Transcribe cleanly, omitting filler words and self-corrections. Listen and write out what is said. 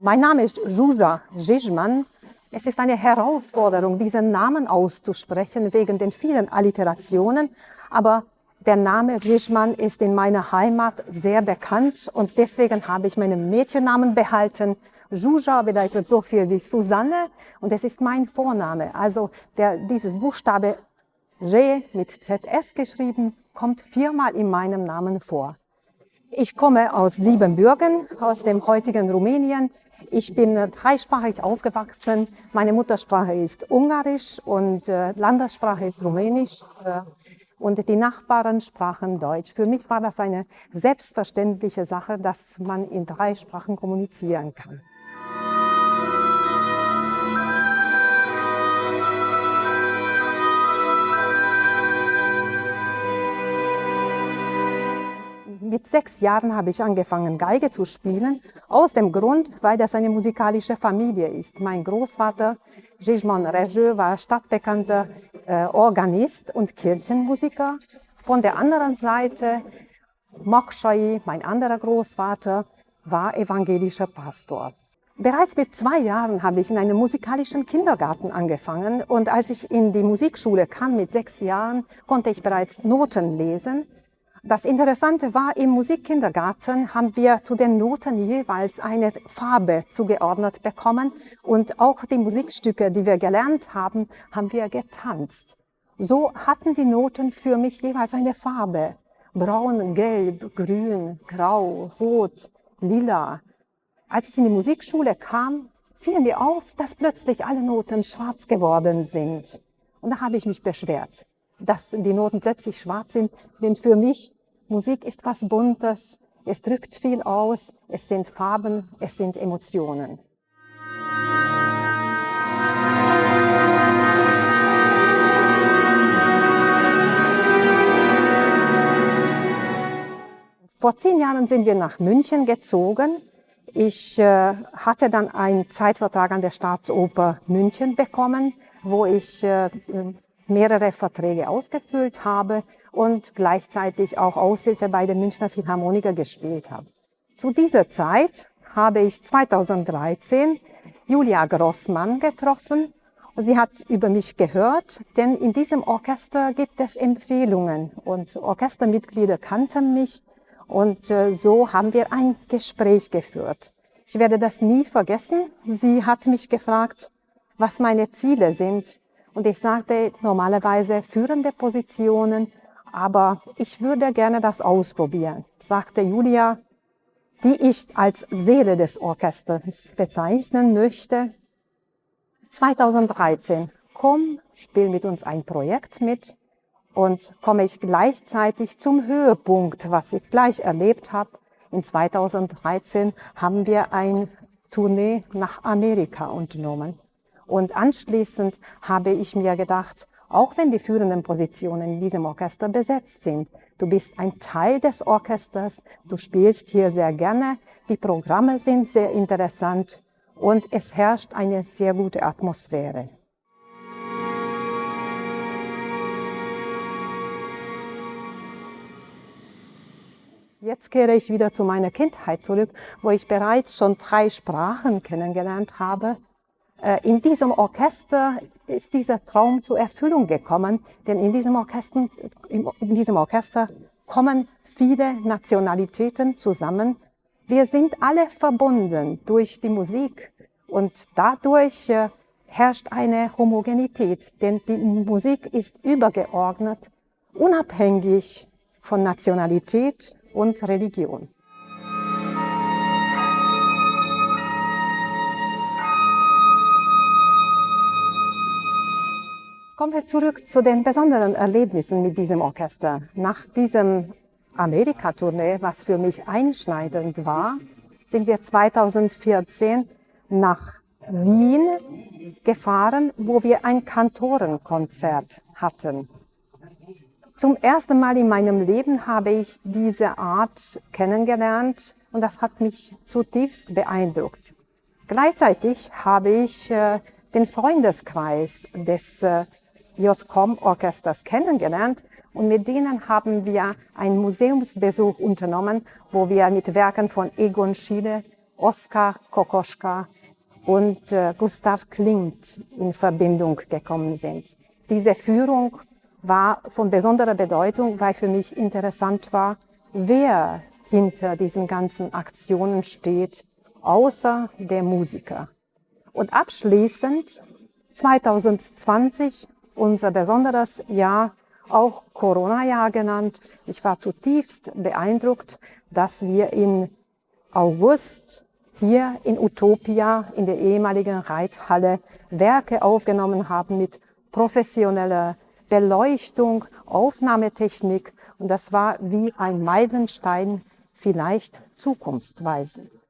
Mein Name ist Zsuzsa Zsizsman. Es ist eine Herausforderung, diesen Namen auszusprechen, wegen den vielen Alliterationen. Aber der Name Zsizsman ist in meiner Heimat sehr bekannt und deswegen habe ich meinen Mädchennamen behalten. Zsuzsa bedeutet so viel wie Susanne und es ist mein Vorname. Also dieses Buchstabe J mit ZS geschrieben, kommt 4-mal in meinem Namen vor. Ich komme aus Siebenbürgen, aus dem heutigen Rumänien. Ich bin dreisprachig aufgewachsen. Meine Muttersprache ist Ungarisch und Landessprache ist Rumänisch. Und die Nachbarn sprachen Deutsch. Für mich war das eine selbstverständliche Sache, dass man in 3 Sprachen kommunizieren kann. Mit 6 Jahren habe ich angefangen, Geige zu spielen, aus dem Grund, weil das eine musikalische Familie ist. Mein Großvater, Zsizsman Rezső, war stadtbekannter Organist und Kirchenmusiker. Von der anderen Seite, Moksai, mein anderer Großvater, war evangelischer Pastor. Bereits mit 2 Jahren habe ich in einem musikalischen Kindergarten angefangen und als ich in die Musikschule kam mit 6 Jahren, konnte ich bereits Noten lesen. Das Interessante war, im Musikkindergarten haben wir zu den Noten jeweils eine Farbe zugeordnet bekommen und auch die Musikstücke, die wir gelernt haben, haben wir getanzt. So hatten die Noten für mich jeweils eine Farbe. Braun, gelb, grün, grau, rot, lila. Als ich in die Musikschule kam, fiel mir auf, dass plötzlich alle Noten schwarz geworden sind. Und da habe ich mich beschwert, dass die Noten plötzlich schwarz sind, denn für mich Musik ist was Buntes, es drückt viel aus, es sind Farben, es sind Emotionen. Vor 10 Jahren sind wir nach München gezogen. Ich hatte dann einen Zeitvertrag an der Staatsoper München bekommen, wo ich mehrere Verträge ausgefüllt habe und gleichzeitig auch Aushilfe bei den Münchner Philharmoniker gespielt habe. Zu dieser Zeit habe ich 2013 Julia Grossmann getroffen. Sie hat über mich gehört, denn in diesem Orchester gibt es Empfehlungen und Orchestermitglieder kannten mich und so haben wir ein Gespräch geführt. Ich werde das nie vergessen. Sie hat mich gefragt, was meine Ziele sind. Und ich sagte, normalerweise führende Positionen, aber ich würde gerne das ausprobieren, sagte Julia, die ich als Seele des Orchesters bezeichnen möchte. 2013, komm, spiel mit uns ein Projekt mit und komme ich gleichzeitig zum Höhepunkt, was ich gleich erlebt habe. In 2013 haben wir eine Tournee nach Amerika unternommen. Und anschließend habe ich mir gedacht, auch wenn die führenden Positionen in diesem Orchester besetzt sind, du bist ein Teil des Orchesters, du spielst hier sehr gerne, die Programme sind sehr interessant und es herrscht eine sehr gute Atmosphäre. Jetzt kehre ich wieder zu meiner Kindheit zurück, wo ich bereits schon 3 Sprachen kennengelernt habe. In diesem Orchester ist dieser Traum zur Erfüllung gekommen, denn in diesem Orchester kommen viele Nationalitäten zusammen. Wir sind alle verbunden durch die Musik und dadurch herrscht eine Homogenität, denn die Musik ist übergeordnet, unabhängig von Nationalität und Religion. Kommen wir zurück zu den besonderen Erlebnissen mit diesem Orchester. Nach diesem Amerika-Tournee, was für mich einschneidend war, sind wir 2014 nach Wien gefahren, wo wir ein Kantorenkonzert hatten. Zum ersten Mal in meinem Leben habe ich diese Art kennengelernt und das hat mich zutiefst beeindruckt. Gleichzeitig habe ich den Freundeskreis des JCOM-Orchesters kennengelernt und mit denen haben wir einen Museumsbesuch unternommen, wo wir mit Werken von Egon Schiele Oskar Kokoschka und Gustav Klimt in Verbindung gekommen sind. Diese Führung war von besonderer Bedeutung, weil für mich interessant war, wer hinter diesen ganzen Aktionen steht, außer der Musiker. Und abschließend 2020, unser besonderes Jahr, auch Corona-Jahr genannt. Ich war zutiefst beeindruckt, dass wir in August hier in Utopia, in der ehemaligen Reithalle, Werke aufgenommen haben mit professioneller Beleuchtung, Aufnahmetechnik. Und das war wie ein Meilenstein, vielleicht zukunftsweisend.